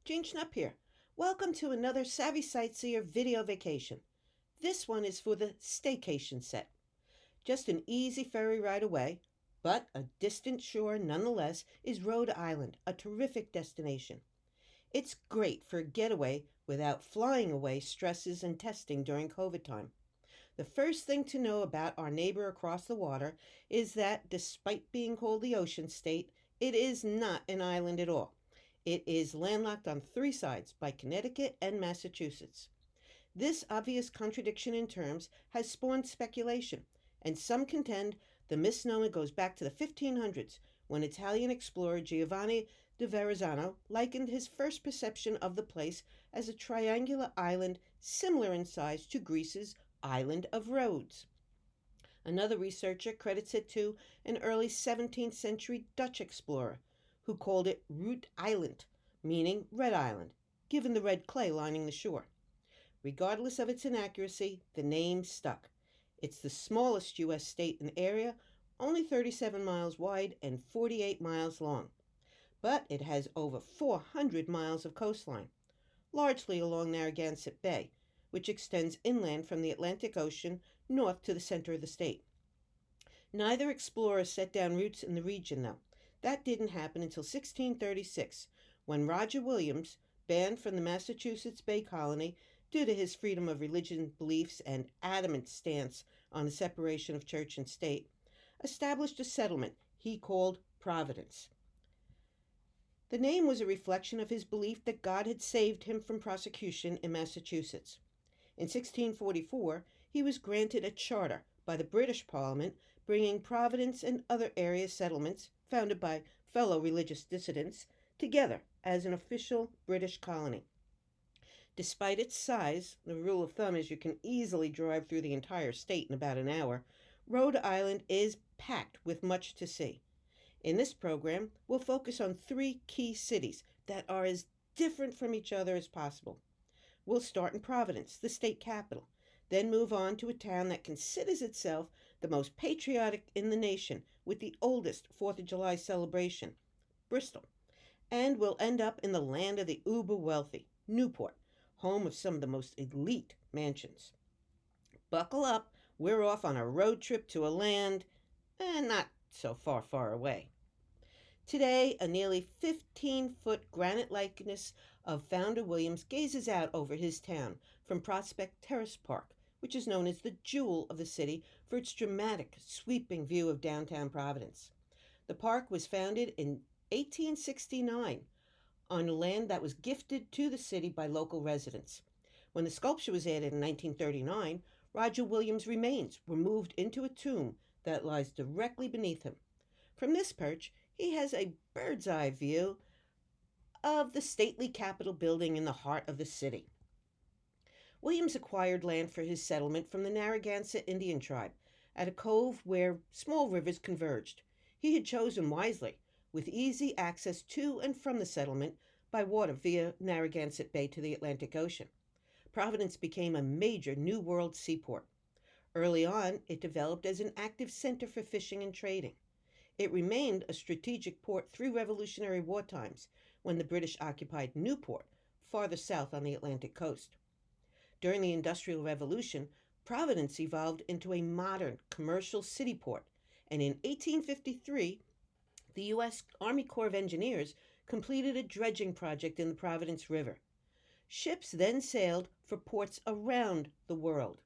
Jean Schnupp here. Welcome to another Savvy Sightseer video vacation. This one is for the staycation set. Just an easy ferry ride away, but a distant shore nonetheless, is Rhode Island, a terrific destination. It's great for a getaway without flying away stresses and testing during COVID time. The first thing to know about our neighbor across the water is that, despite being called the Ocean State, it is not an island at all. It is landlocked on three sides by Connecticut and Massachusetts. This obvious contradiction in terms has spawned speculation, and some contend the misnomer goes back to the 1500s when Italian explorer Giovanni de Verrazzano likened his first perception of the place as a triangular island similar in size to Greece's Island of Rhodes. Another researcher credits it to an early 17th century Dutch explorer who called it Rhode Island, meaning Red Island, given the red clay lining the shore. Regardless of its inaccuracy, the name stuck. It's the smallest U.S. state in area, only 37 miles wide and 48 miles long. But it has over 400 miles of coastline, largely along Narragansett Bay, which extends inland from the Atlantic Ocean north to the center of the state. Neither explorer set down roots in the region, though. That didn't happen until 1636, when Roger Williams, banned from the Massachusetts Bay Colony due to his freedom of religion beliefs and adamant stance on the separation of church and state, established a settlement he called Providence. The name was a reflection of his belief that God had saved him from prosecution in Massachusetts. In 1644, he was granted a charter by the British Parliament bringing Providence and other area settlements, founded by fellow religious dissidents, together as an official British colony. Despite its size, the rule of thumb is you can easily drive through the entire state in about an hour, Rhode Island is packed with much to see. In this program, we'll focus on three key cities that are as different from each other as possible. We'll start in Providence, the state capital, then move on to a town that considers itself the most patriotic in the nation with the oldest 4th of July celebration, Bristol. And we'll end up in the land of the uber wealthy, Newport, home of some of the most elite mansions. Buckle up, we're off on a road trip to a land not so far away. Today, a nearly 15-foot granite likeness of Founder Williams gazes out over his town from Prospect Terrace Park, which is known as the jewel of the city for its dramatic, sweeping view of downtown Providence. The park was founded in 1869 on land that was gifted to the city by local residents. When the sculpture was added in 1939, Roger Williams' remains were moved into a tomb that lies directly beneath him. From this perch, he has a bird's eye view of the stately Capitol building in the heart of the city. Williams acquired land for his settlement from the Narragansett Indian tribe at a cove where small rivers converged. He had chosen wisely, with easy access to and from the settlement by water via Narragansett Bay to the Atlantic Ocean. Providence became a major New World seaport. Early on, it developed as an active center for fishing and trading. It remained a strategic port through Revolutionary War times, when the British occupied Newport, farther south on the Atlantic coast. During the Industrial Revolution, Providence evolved into a modern commercial city port, and in 1853, the U.S. Army Corps of Engineers completed a dredging project in the Providence River. Ships then sailed for ports around the world,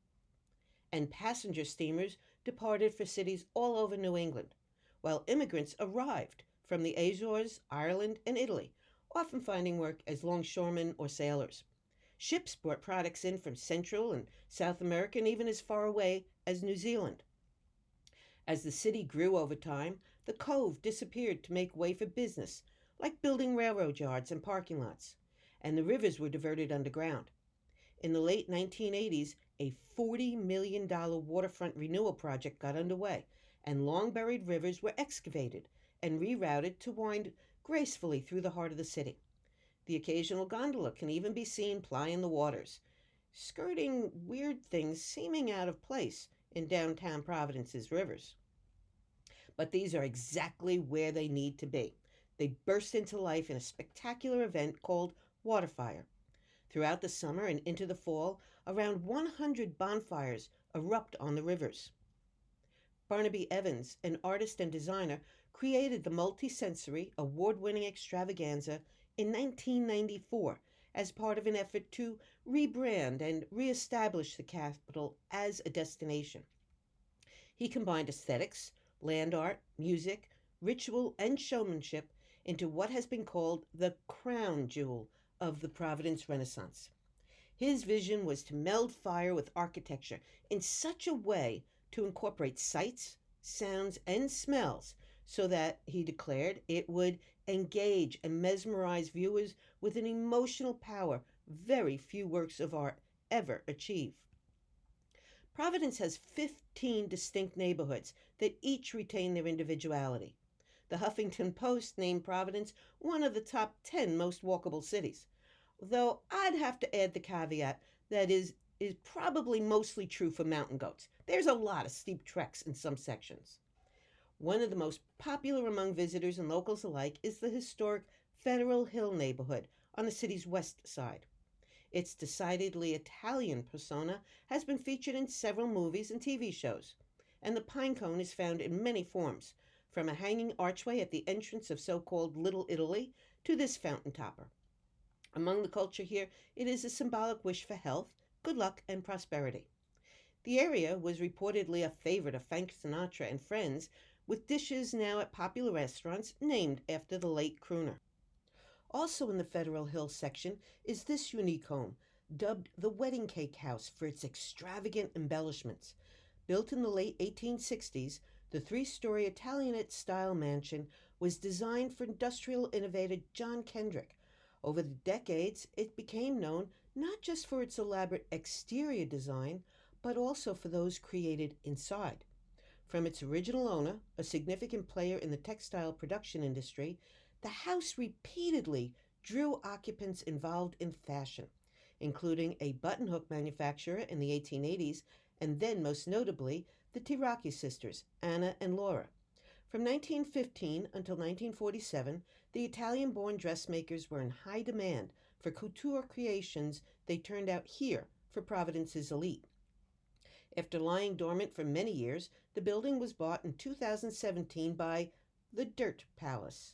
and passenger steamers departed for cities all over New England, while immigrants arrived from the Azores, Ireland, and Italy, often finding work as longshoremen or sailors. Ships brought products in from Central and South America and even as far away as New Zealand. As the city grew over time, the cove disappeared to make way for business, like building railroad yards and parking lots, and the rivers were diverted underground. In the late 1980s, a $40 million waterfront renewal project got underway, and long-buried rivers were excavated and rerouted to wind gracefully through the heart of the city. The occasional gondola can even be seen plying the waters, skirting weird things seeming out of place in downtown Providence's rivers. But these are exactly where they need to be. They burst into life in a spectacular event called water fire. Throughout the summer and into the fall, around 100 bonfires erupt on the rivers. Barnaby Evans, an artist and designer, created the multi-sensory, award-winning extravaganza in 1994 as part of an effort to rebrand and reestablish the capital as a destination. He combined aesthetics, land art, music, ritual, and showmanship into what has been called the crown jewel of the Providence Renaissance. His vision was to meld fire with architecture in such a way to incorporate sights, sounds, and smells so that, he declared, it would engage and mesmerize viewers with an emotional power very few works of art ever achieve. Providence has 15 distinct neighborhoods that each retain their individuality. The Huffington Post named Providence one of the top 10 most walkable cities, though I'd have to add the caveat that is probably mostly true for mountain goats. There's a lot of steep treks in some sections. One of the most popular among visitors and locals alike is the historic Federal Hill neighborhood on the city's west side. Its decidedly Italian persona has been featured in several movies and TV shows, and the pine cone is found in many forms, from a hanging archway at the entrance of so-called Little Italy to this fountain topper. Among the culture here, it is a symbolic wish for health, good luck, and prosperity. The area was reportedly a favorite of Frank Sinatra and friends, with dishes now at popular restaurants named after the late crooner. Also in the Federal Hill section is this unique home, dubbed the Wedding Cake House for its extravagant embellishments. Built in the late 1860s, the three-story Italianate-style mansion was designed for industrial innovator John Kendrick. Over the decades, it became known not just for its elaborate exterior design, but also for those created inside. From its original owner, a significant player in the textile production industry, the house repeatedly drew occupants involved in fashion, including a button-hook manufacturer in the 1880s, and then most notably the Tiraki sisters, Anna and Laura. From 1915 until 1947, the Italian-born dressmakers were in high demand for couture creations they turned out here for Providence's elite. After lying dormant for many years, the building was bought in 2017 by the Dirt Palace.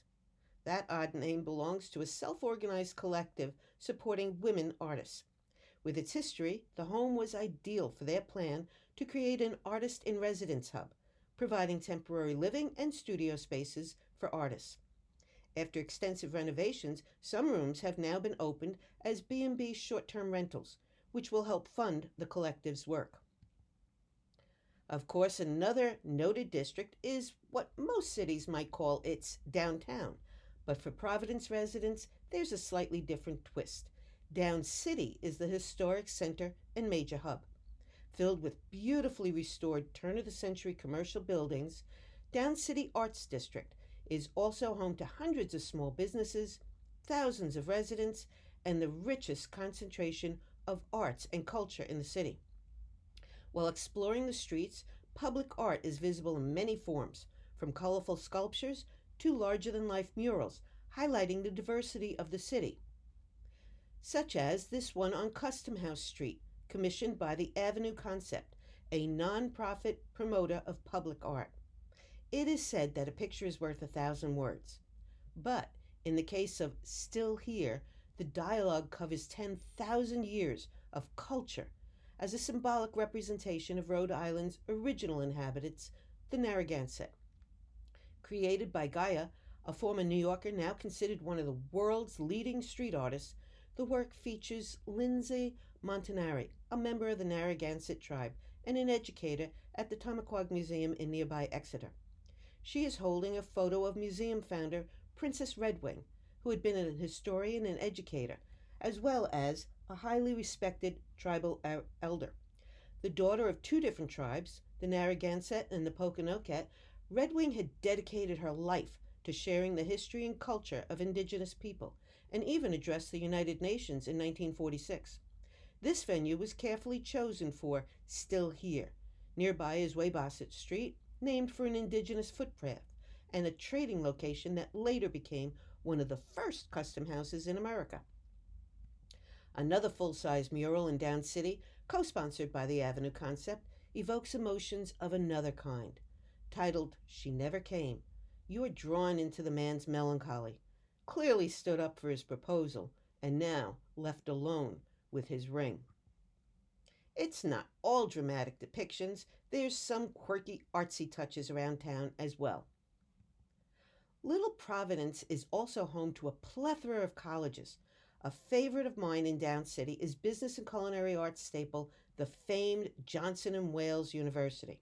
That odd name belongs to a self-organized collective supporting women artists. With its history, the home was ideal for their plan to create an artist-in-residence hub, providing temporary living and studio spaces for artists. After extensive renovations, some rooms have now been opened as B&B short-term rentals, which will help fund the collective's work. Of course, another noted district is what most cities might call its downtown, but for Providence residents, there's a slightly different twist. Down City is the historic center and major hub. Filled with beautifully restored turn-of-the-century commercial buildings, Down City Arts District is also home to hundreds of small businesses, thousands of residents, and the richest concentration of arts and culture in the city. While exploring the streets, public art is visible in many forms, from colorful sculptures to larger-than-life murals, highlighting the diversity of the city, such as this one on Custom House Street, commissioned by the Avenue Concept, a non-profit promoter of public art. It is said that a picture is worth 1,000 words. But in the case of Still Here, the dialogue covers 10,000 years of culture as a symbolic representation of Rhode Island's original inhabitants, the Narragansett. Created by Gaia, a former New Yorker now considered one of the world's leading street artists, the work features Lindsay Montanari, a member of the Narragansett tribe and an educator at the Tamaqua Museum in nearby Exeter. She is holding a photo of museum founder Princess Redwing, who had been a historian and educator, as well as a highly respected tribal elder. The daughter of two different tribes, the Narragansett and the Pokanoket, Redwing had dedicated her life to sharing the history and culture of indigenous people, and even addressed the United Nations in 1946. This venue was carefully chosen for Still Here. Nearby is Weybosset Street, named for an indigenous footpath, and a trading location that later became one of the first custom houses in America. Another full-size mural in Down City, co-sponsored by the Avenue Concept, evokes emotions of another kind. Titled She Never Came, you are drawn into the man's melancholy, clearly stood up for his proposal, and now left alone with his ring. It's not all dramatic depictions, there's some quirky artsy touches around town as well. Little Providence is also home to a plethora of colleges. A favorite of mine in Down City is business and culinary arts staple, the famed Johnson and Wales University,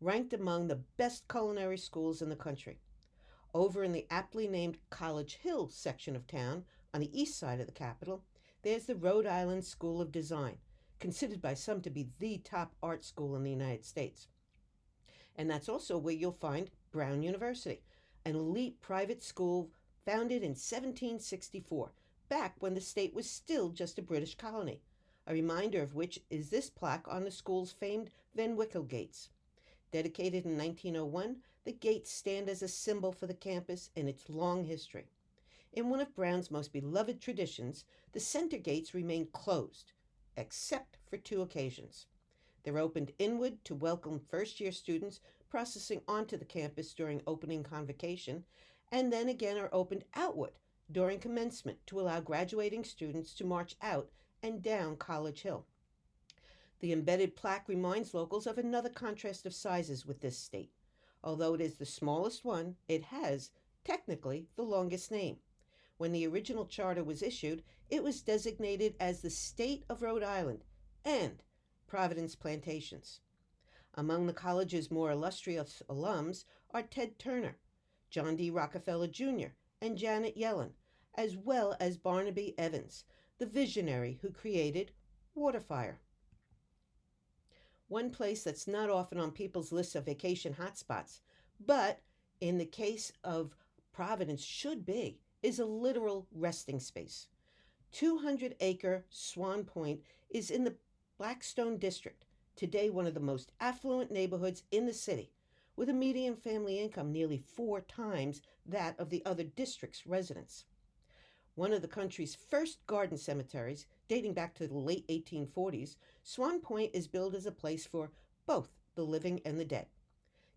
ranked among the best culinary schools in the country. Over in the aptly named College Hill section of town, on the east side of the capital, there's the Rhode Island School of Design, considered by some to be the top art school in the United States. And that's also where you'll find Brown University, an elite private school founded in 1764, back when the state was still just a British colony, a reminder of which is this plaque on the school's famed Van Wickle gates. Dedicated in 1901, the gates stand as a symbol for the campus and its long history. In one of Brown's most beloved traditions, the center gates remain closed, except for two occasions. They're opened inward to welcome first-year students processing onto the campus during opening convocation, and then again are opened outward during commencement to allow graduating students to march out and down College Hill. The embedded plaque reminds locals of another contrast of sizes with this state. Although it is the smallest one, it has, technically, the longest name. When the original charter was issued, it was designated as the State of Rhode Island and Providence Plantations. Among the college's more illustrious alums are Ted Turner, John D. Rockefeller Jr., and Janet Yellen, as well as Barnaby Evans, the visionary who created Waterfire. One place that's not often on people's lists of vacation hotspots, but in the case of Providence should be, is a literal resting space. 200-acre Swan Point is in the Blackstone District, today one of the most affluent neighborhoods in the city, with a median family income nearly 4 times that of the other district's residents. One of the country's first garden cemeteries, dating back to the late 1840s, Swan Point is billed as a place for both the living and the dead.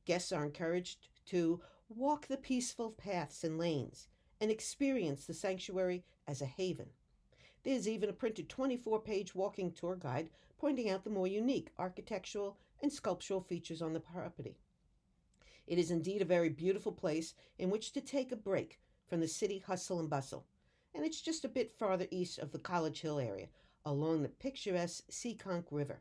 Guests are encouraged to walk the peaceful paths and lanes and experience the sanctuary as a haven. There's even a printed 24-page walking tour guide pointing out the more unique architectural and sculptural features on the property. It is indeed a very beautiful place in which to take a break from the city hustle and bustle, and it's just a bit farther east of the College Hill area, along the picturesque Seekonk River.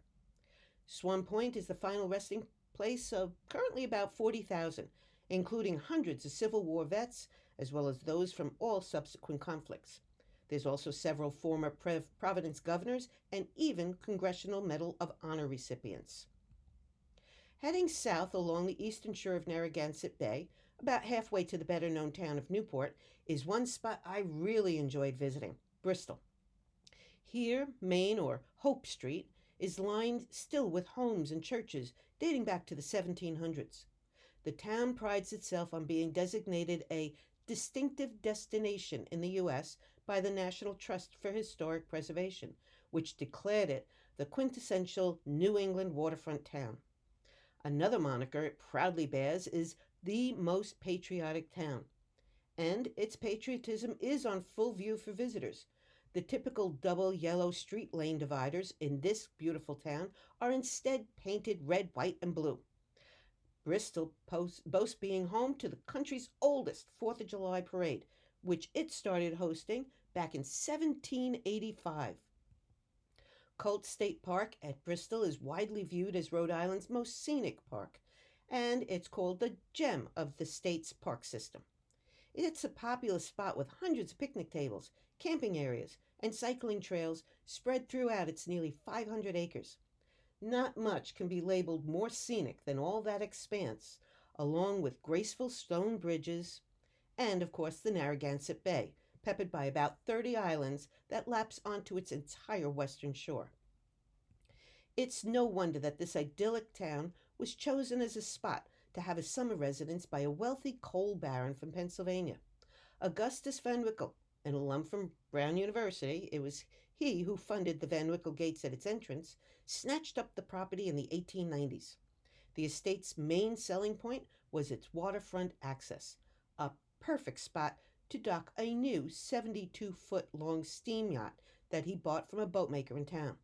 Swan Point is the final resting place of currently about 40,000, including hundreds of Civil War vets, as well as those from all subsequent conflicts. There's also several former Providence governors and even Congressional Medal of Honor recipients. Heading south along the eastern shore of Narragansett Bay, about halfway to the better-known town of Newport, is one spot I really enjoyed visiting, Bristol. Here, Main, or Hope Street, is lined still with homes and churches dating back to the 1700s. The town prides itself on being designated a distinctive destination in the U.S. by the National Trust for Historic Preservation, which declared it the quintessential New England waterfront town. Another moniker it proudly bears is the most patriotic town, and its patriotism is on full view for visitors. The typical double yellow street lane dividers in this beautiful town are instead painted red, white, and blue. Bristol boasts being home to the country's oldest 4th of July parade, which it started hosting back in 1785. Colt State Park at Bristol is widely viewed as Rhode Island's most scenic park, and it's called the gem of the state's park system. It's a popular spot with hundreds of picnic tables, camping areas, and cycling trails spread throughout its nearly 500 acres. Not much can be labeled more scenic than all that expanse, along with graceful stone bridges, and of course the Narragansett Bay, peppered by about 30 islands that laps onto its entire western shore. It's no wonder that this idyllic town was chosen as a spot to have a summer residence by a wealthy coal baron from Pennsylvania. Augustus Van Wickle an alum from Brown University, it was he who funded the Van Wickle gates at its entrance, snatched up the property in the 1890s. The estate's main selling point was its waterfront access, a perfect spot to dock a new 72-foot long steam yacht that he bought from a boatmaker in town.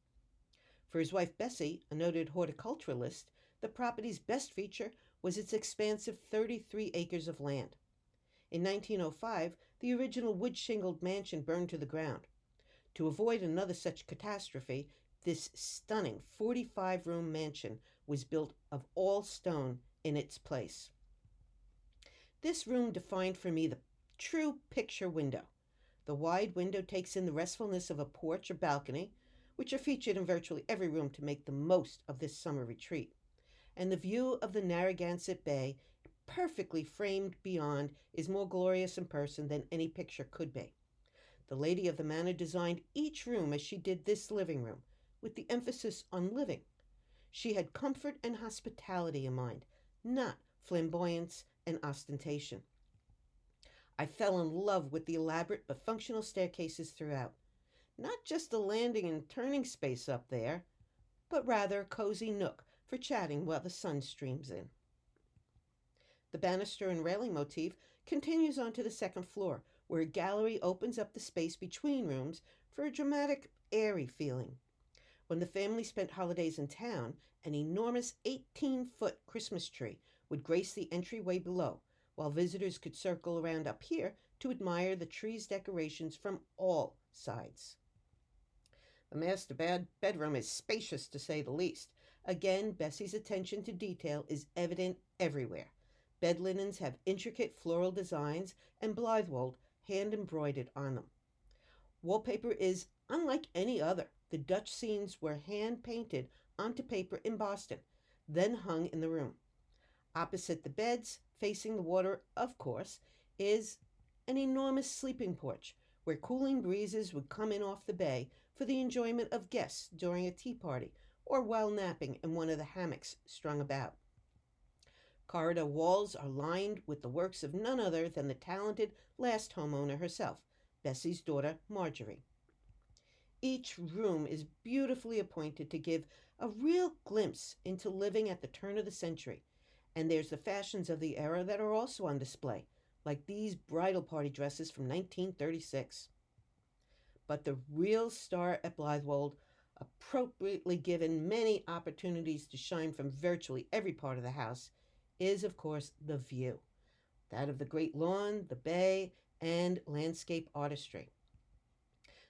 For his wife Bessie, a noted horticulturalist, the property's best feature was its expansive 33 acres of land. In 1905, the original wood shingled mansion burned to the ground. To avoid another such catastrophe, this stunning 45-room mansion was built of all stone in its place. This room defined for me the true picture window. The wide window takes in the restfulness of a porch or balcony, which are featured in virtually every room to make the most of this summer retreat. And the view of the Narragansett Bay, perfectly framed beyond, is more glorious in person than any picture could be. The lady of the manor designed each room as she did this living room, with the emphasis on living. She had comfort and hospitality in mind, not flamboyance and ostentation. I fell in love with the elaborate but functional staircases throughout. Not just a landing and turning space up there, but rather a cozy nook for chatting while the sun streams in. The banister and railing motif continues onto the second floor, where a gallery opens up the space between rooms for a dramatic, airy feeling. When the family spent holidays in town, an enormous 18-foot Christmas tree would grace the entryway below, while visitors could circle around up here to admire the tree's decorations from all sides. The master bedroom is spacious, to say the least. Again, Bessie's attention to detail is evident everywhere. Bed linens have intricate floral designs and Blythewold hand-embroidered on them. Wallpaper is unlike any other. The Dutch scenes were hand-painted onto paper in Boston, then hung in the room. Opposite the beds, facing the water, of course, is an enormous sleeping porch, where cooling breezes would come in off the bay for the enjoyment of guests during a tea party or while napping in one of the hammocks strung about. Corridor walls are lined with the works of none other than the talented last homeowner herself, Bessie's daughter, Marjorie. Each room is beautifully appointed to give a real glimpse into living at the turn of the century, and there's the fashions of the era that are also on display, like these bridal party dresses from 1936. But the real star at Blythewold, appropriately given many opportunities to shine from virtually every part of the house, is, of course, the view, that of the great lawn, the bay, and landscape artistry.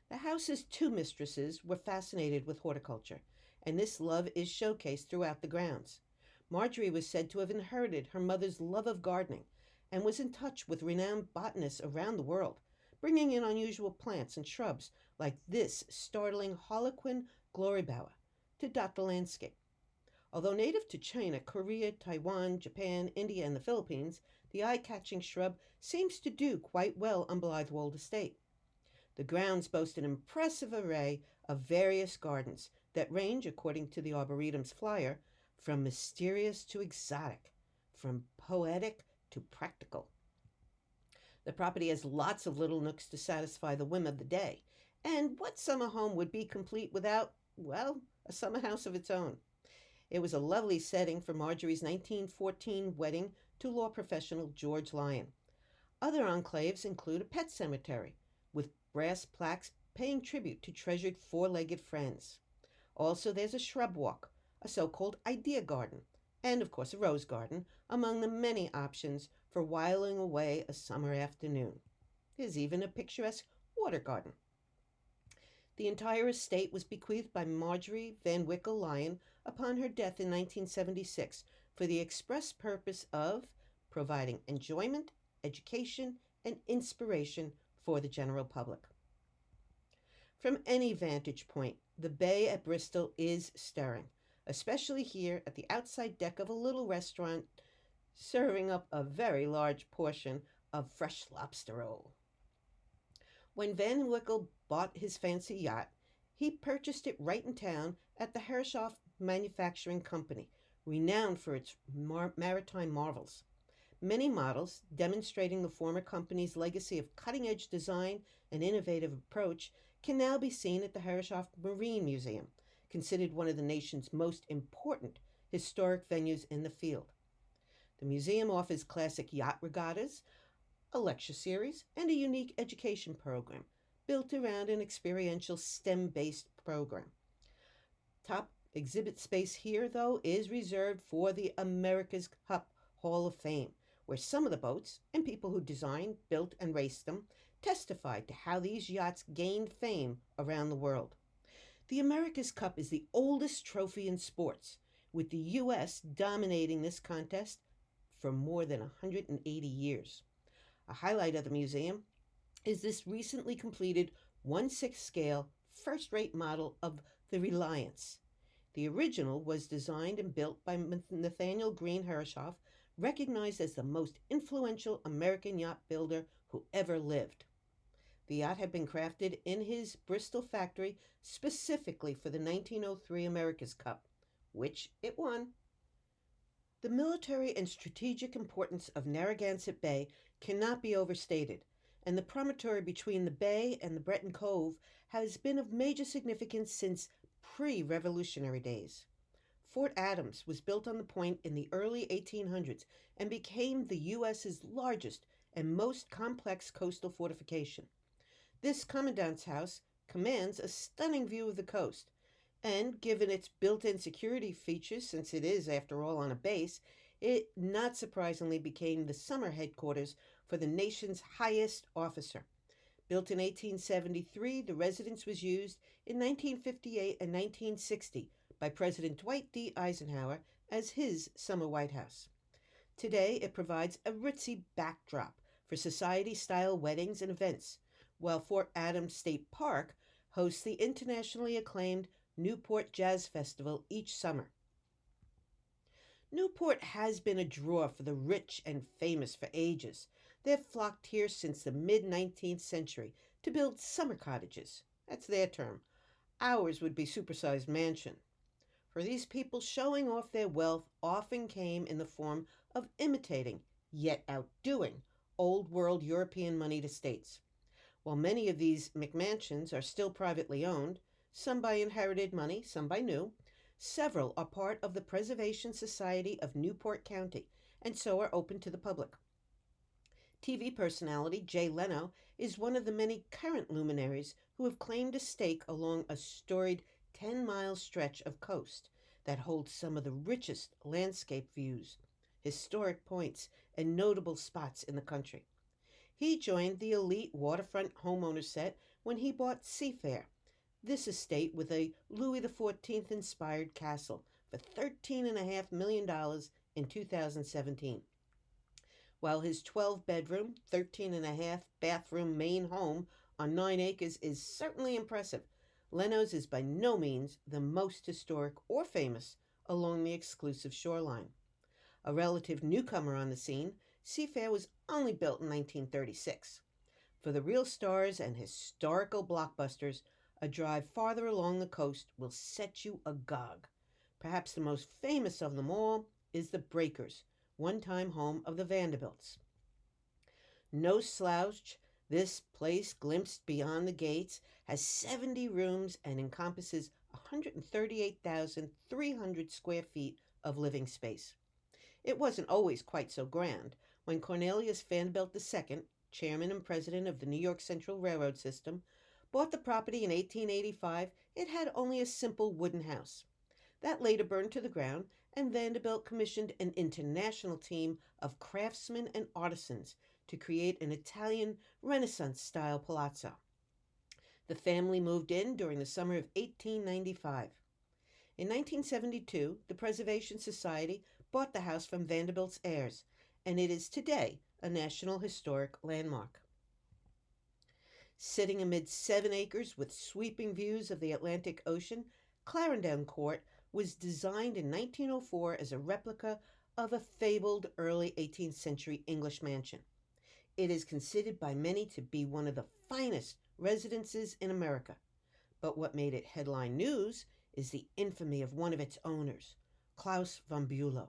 The house's two mistresses were fascinated with horticulture, and this love is showcased throughout the grounds. Marjorie was said to have inherited her mother's love of gardening and was in touch with renowned botanists around the world, bringing in unusual plants and shrubs like this startling Harlequin glorybower to dot the landscape. Although native to China, Korea, Taiwan, Japan, India, and the Philippines, the eye-catching shrub seems to do quite well on Blythewold Estate. The grounds boast an impressive array of various gardens that range, according to the Arboretum's flyer, from mysterious to exotic, from poetic to practical. The property has lots of little nooks to satisfy the whim of the day, and what summer home would be complete without, well, a summer house of its own? It was a lovely setting for Marjorie's 1914 wedding to law professional George Lyon. Other enclaves include a pet cemetery, with brass plaques paying tribute to treasured four-legged friends. Also, there's a shrub walk, a so-called idea garden, and, of course, a rose garden, among the many options for whiling away a summer afternoon. There's even a picturesque water garden. The entire estate was bequeathed by Marjorie Van Wickle Lyon upon her death in 1976 for the express purpose of providing enjoyment, education, and inspiration for the general public. From any vantage point, the bay at Bristol is stirring, especially here at the outside deck of a little restaurant serving up a very large portion of fresh lobster roll. When Van Wickle bought his fancy yacht, he purchased it right in town at the Herreshoff Manufacturing Company, renowned for its maritime marvels. Many models, demonstrating the former company's legacy of cutting edge design and innovative approach, can now be seen at the Herreshoff Marine Museum, considered one of the nation's most important historic venues in the field. The museum offers classic yacht regattas, a lecture series, and a unique education program built around an experiential STEM based program. Top exhibit space here, though, is reserved for the America's Cup Hall of Fame, where some of the boats and people who designed, built, and raced them testified to how these yachts gained fame around the world. The America's Cup is the oldest trophy in sports, with the U.S. dominating this contest for more than 180 years. A highlight of the museum is this recently completed 1/6 scale first rate model of the Reliance. The original was designed and built by Nathaniel Green Herreshoff, recognized as the most influential American yacht builder who ever lived. The yacht had been crafted in his Bristol factory specifically for the 1903 America's Cup, which it won. The military and strategic importance of Narragansett Bay cannot be overstated, and the promontory between the bay and the Breton Cove has been of major significance since pre-Revolutionary days. Fort Adams was built on the point in the early 1800s and became the U.S.'s largest and most complex coastal fortification. This commandant's house commands a stunning view of the coast, and given its built-in security features, since it is, after all, on a base, it not surprisingly became the summer headquarters for the nation's highest officer. Built in 1873, the residence was used in 1958 and 1960 by President Dwight D. Eisenhower as his summer White House. Today, it provides a ritzy backdrop for society-style weddings and events, while Fort Adams State Park hosts the internationally acclaimed Newport Jazz Festival each summer. Newport has been a draw for the rich and famous for ages. They've flocked here since the mid-19th century to build summer cottages. That's their term. Ours would be supersized mansion. For these people, showing off their wealth often came in the form of imitating, yet outdoing, old world European moneyed estates. While many of these McMansions are still privately owned, some by inherited money, some by new, several are part of the Preservation Society of Newport County, and so are open to the public. TV personality Jay Leno is one of the many current luminaries who have claimed a stake along a storied 10-mile stretch of coast that holds some of the richest landscape views, historic points, and notable spots in the country. He joined the elite waterfront homeowner set when he bought Seafair, this estate with a Louis XIV inspired castle, for $13.5 million in 2017. While his 12-bedroom, 13.5 bathroom main home on 9 acres is certainly impressive, Leno's is by no means the most historic or famous along the exclusive shoreline. A relative newcomer on the scene, Seafair was only built in 1936. For the real stars and historical blockbusters, a drive farther along the coast will set you agog. Perhaps the most famous of them all is the Breakers, one-time home of the Vanderbilts. No slouch, this place, glimpsed beyond the gates, has 70 rooms and encompasses 138,300 square feet of living space. It wasn't always quite so grand. When Cornelius Vanderbilt II, chairman and president of the New York Central Railroad System, bought the property in 1885, it had only a simple wooden house. That later burned to the ground, and Vanderbilt commissioned an international team of craftsmen and artisans to create an Italian Renaissance-style palazzo. The family moved in during the summer of 1895. In 1972, the Preservation Society bought the house from Vanderbilt's heirs, and it is today a National Historic Landmark. Sitting amid 7 acres with sweeping views of the Atlantic Ocean, Clarendon Court was designed in 1904 as a replica of a fabled early 18th century English mansion. It is considered by many to be one of the finest residences in America. But what made it headline news is the infamy of one of its owners, Klaus von Bülow.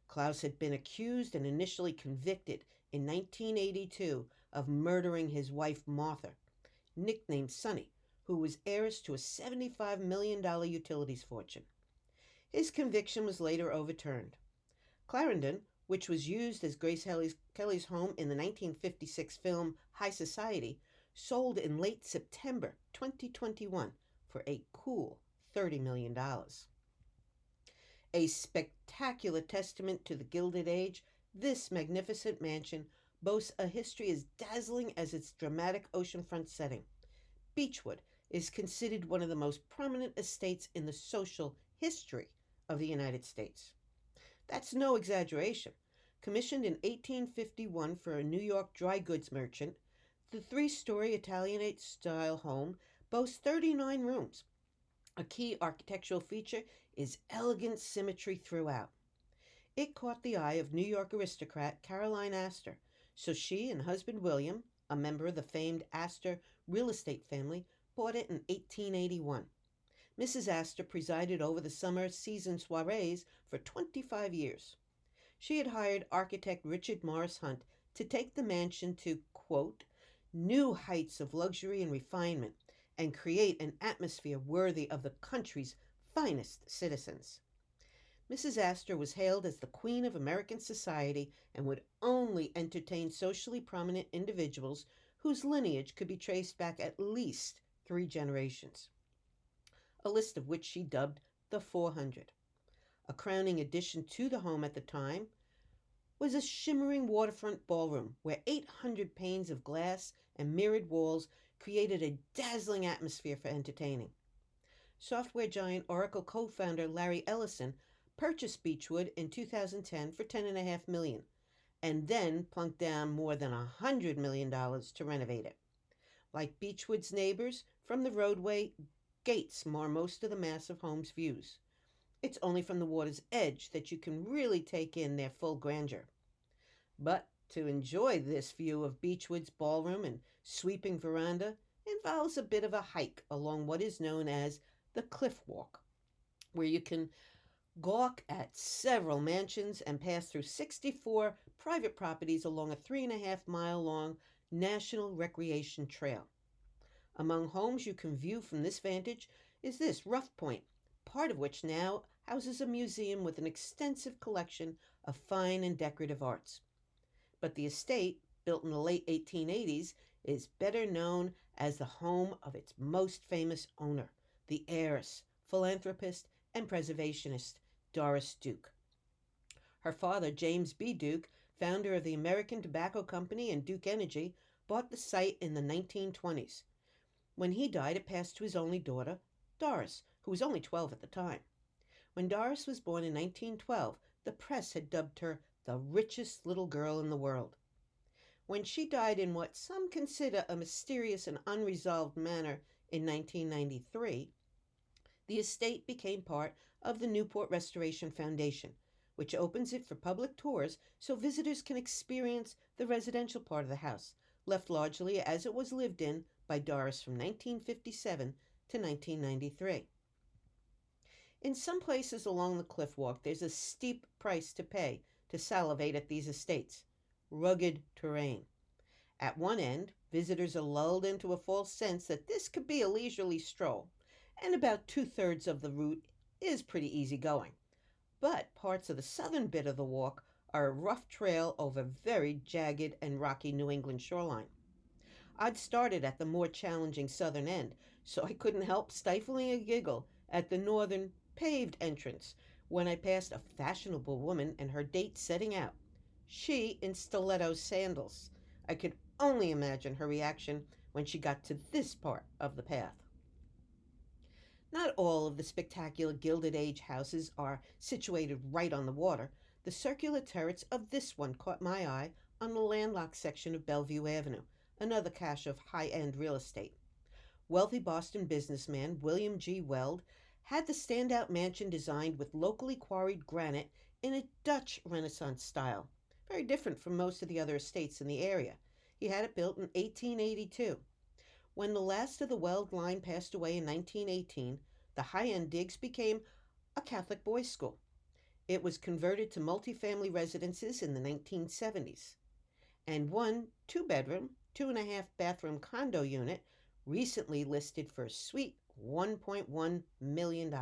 Klaus had been accused and initially convicted in 1982 of murdering his wife Martha, nicknamed Sonny, who was heiress to a $75 million utilities fortune. His conviction was later overturned. Clarendon, which was used as Kelly's home in the 1956 film High Society, sold in late September 2021 for a cool $30 million. A spectacular testament to the Gilded Age, this magnificent mansion boasts a history as dazzling as its dramatic oceanfront setting. Beechwood is considered one of the most prominent estates in the social history of the United States. That's no exaggeration. Commissioned in 1851 for a New York dry goods merchant, the three-story Italianate-style home boasts 39 rooms. A key architectural feature is elegant symmetry throughout. It caught the eye of New York aristocrat Caroline Astor, so she and husband William, a member of the famed Astor real estate family, bought it in 1881. Mrs. Astor presided over the summer season soirees for 25 years. She had hired architect Richard Morris Hunt to take the mansion to, quote, new heights of luxury and refinement and create an atmosphere worthy of the country's finest citizens. Mrs. Astor was hailed as the queen of American society and would only entertain socially prominent individuals whose lineage could be traced back at least 3 generations, a list of which she dubbed the 400. A crowning addition to the home at the time was a shimmering waterfront ballroom where 800 panes of glass and mirrored walls created a dazzling atmosphere for entertaining. Software giant Oracle co-founder Larry Ellison purchased Beechwood in 2010 for $10.5 million and then plunked down more than $100 million to renovate it. Like Beechwood's neighbors, from the roadway, gates mar most of the massive home's views. It's only from the water's edge that you can really take in their full grandeur. But to enjoy this view of Beechwood's ballroom and sweeping veranda involves a bit of a hike along what is known as the Cliff Walk, where you can gawk at several mansions and pass through 64 private properties along a 3.5-mile long National Recreation Trail. Among homes you can view from this vantage is this Rough Point, part of which now houses a museum with an extensive collection of fine and decorative arts. But the estate, built in the late 1880s, is better known as the home of its most famous owner, the heiress, philanthropist, and preservationist, Doris Duke. Her father, James B. Duke, founder of the American Tobacco Company and Duke Energy, bought the site in the 1920s. When he died, it passed to his only daughter, Doris, who was only 12 at the time. When Doris was born in 1912, the press had dubbed her the richest little girl in the world. When she died in what some consider a mysterious and unresolved manner in 1993, the estate became part of the Newport Restoration Foundation, which opens it for public tours so visitors can experience the residential part of the house, left largely as it was lived in by Doris from 1957 to 1993. In some places along the cliff walk, there's a steep price to pay to salivate at these estates: rugged terrain. At one end, visitors are lulled into a false sense that this could be a leisurely stroll, and about 2/3 of the route is pretty easy going. But parts of the southern bit of the walk are a rough trail over very jagged and rocky New England shoreline. I'd started at the more challenging southern end, so I couldn't help stifling a giggle at the northern paved entrance when I passed a fashionable woman and her date setting out, she in stiletto sandals. I could only imagine her reaction when she got to this part of the path. Not all of the spectacular Gilded Age houses are situated right on the water. The circular turrets of this one caught my eye on the landlocked section of Bellevue Avenue, another cache of high-end real estate. Wealthy Boston businessman William G. Weld had the standout mansion designed with locally quarried granite in a Dutch Renaissance style, very different from most of the other estates in the area. He had it built in 1882. When the last of the Weld line passed away in 1918, the high-end digs became a Catholic boys' school. It was converted to multifamily residences in the 1970s, and one two-bedroom, 2.5 bathroom condo unit recently listed for a sweet $1.1 million.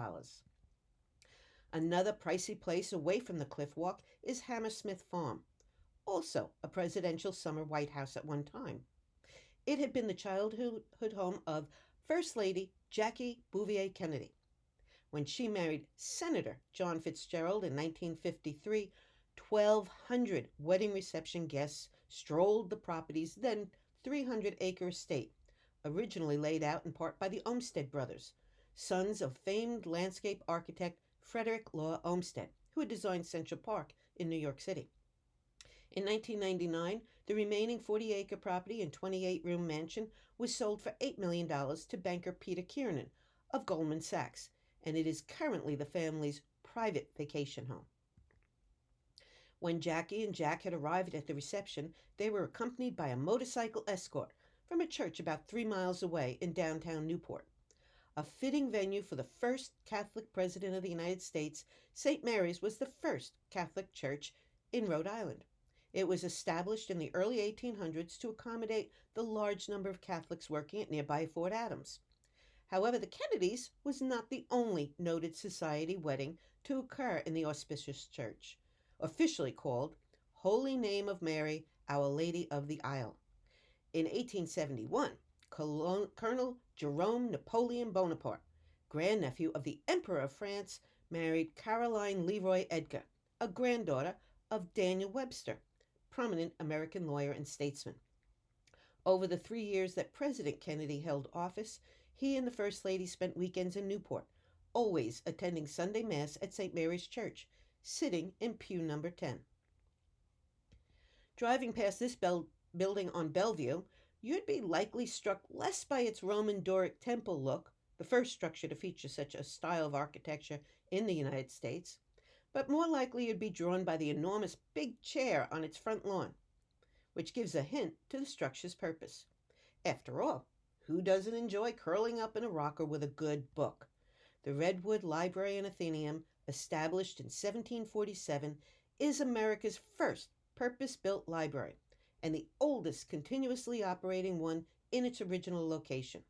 Another pricey place away from the cliff walk is Hammersmith Farm, also a presidential summer White House at one time. It had been the childhood home of First Lady Jackie Bouvier Kennedy. When she married Senator John Fitzgerald in 1953, 1,200 wedding reception guests strolled the property's then 300-acre estate, originally laid out in part by the Olmsted brothers, sons of famed landscape architect Frederick Law Olmsted, who had designed Central Park in New York City. In 1999, the remaining 40-acre property and 28-room mansion was sold for $8 million to banker Peter Kiernan of Goldman Sachs, and it is currently the family's private vacation home. When Jackie and Jack had arrived at the reception, they were accompanied by a motorcycle escort from a church about 3 miles away in downtown Newport. A fitting venue for the first Catholic president of the United States, St. Mary's was the first Catholic church in Rhode Island. It was established in the early 1800s to accommodate the large number of Catholics working at nearby Fort Adams. However, the Kennedys was not the only noted society wedding to occur in the auspicious church, officially called Holy Name of Mary, Our Lady of the Isle. In 1871, Colonel Jerome Napoleon Bonaparte, grandnephew of the Emperor of France, married Caroline Leroy Edgar, a granddaughter of Daniel Webster, prominent American lawyer and statesman. Over the 3 years that President Kennedy held office, he and the First Lady spent weekends in Newport, always attending Sunday Mass at St. Mary's Church, sitting in pew number 10. Driving past this building on Bellevue, you'd be likely struck less by its Roman Doric temple look, the first structure to feature such a style of architecture in the United States, but more likely you'd be drawn by the enormous big chair on its front lawn, which gives a hint to the structure's purpose. After all, who doesn't enjoy curling up in a rocker with a good book? The Redwood Library and Athenaeum, established in 1747, is America's first purpose-built library and the oldest continuously operating one in its original location,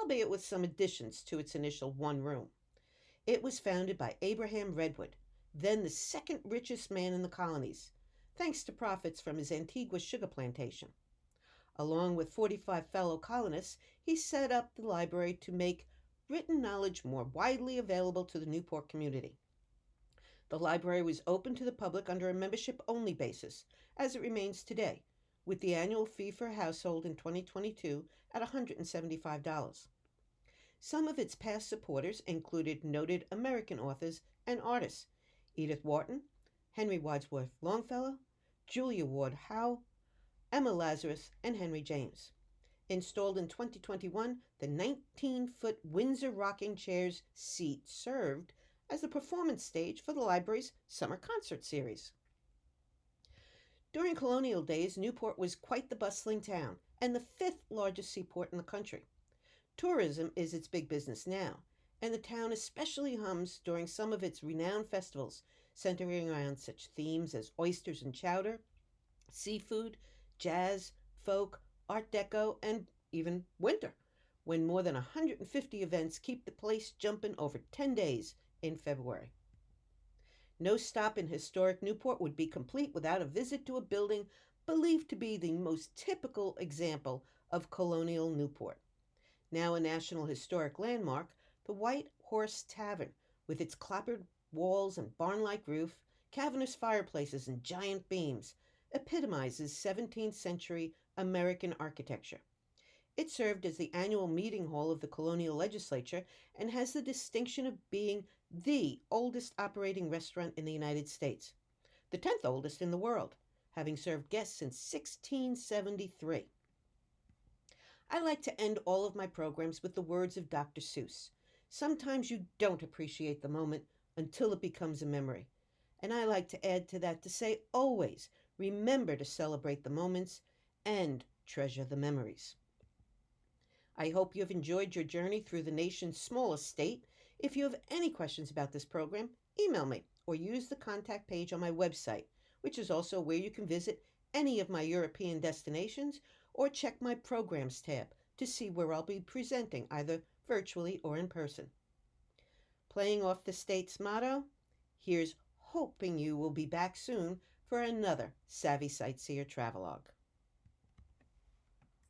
albeit with some additions to its initial one room. It was founded by Abraham Redwood, then the second richest man in the colonies, thanks to profits from his Antigua sugar plantation. Along with 45 fellow colonists, he set up the library to make written knowledge more widely available to the Newport community. The library was open to the public under a membership-only basis, as it remains today, with the annual fee for a household in 2022 at $175. Some of its past supporters included noted American authors and artists Edith Wharton, Henry Wadsworth Longfellow, Julia Ward Howe, Emma Lazarus, and Henry James. Installed in 2021, the 19-foot Windsor rocking chair's seat served as the performance stage for the library's summer concert series. During colonial days, Newport was quite the bustling town and the 5th largest seaport in the country. Tourism is its big business now, and the town especially hums during some of its renowned festivals, centering around such themes as oysters and chowder, seafood, jazz, folk, Art Deco, and even winter, when more than 150 events keep the place jumping over 10 days in February. No stop in historic Newport would be complete without a visit to a building believed to be the most typical example of colonial Newport. Now a National Historic Landmark, the White Horse Tavern, with its clapboard walls and barn-like roof, cavernous fireplaces and giant beams, epitomizes 17th century American architecture. It served as the annual meeting hall of the colonial legislature and has the distinction of being the oldest operating restaurant in the United States, the 10th oldest in the world, having served guests since 1673. I like to end all of my programs with the words of Dr. Seuss. Sometimes you don't appreciate the moment until it becomes a memory. And I like to add to that to say always remember to celebrate the moments and treasure the memories. I hope you have enjoyed your journey through the nation's smallest state. If you have any questions about this program, email me or use the contact page on my website, which is also where you can visit any of my European destinations or check my programs tab to see where I'll be presenting either virtually or in person. Playing off the state's motto, here's hoping you will be back soon for another Savvy Sightseer travelogue.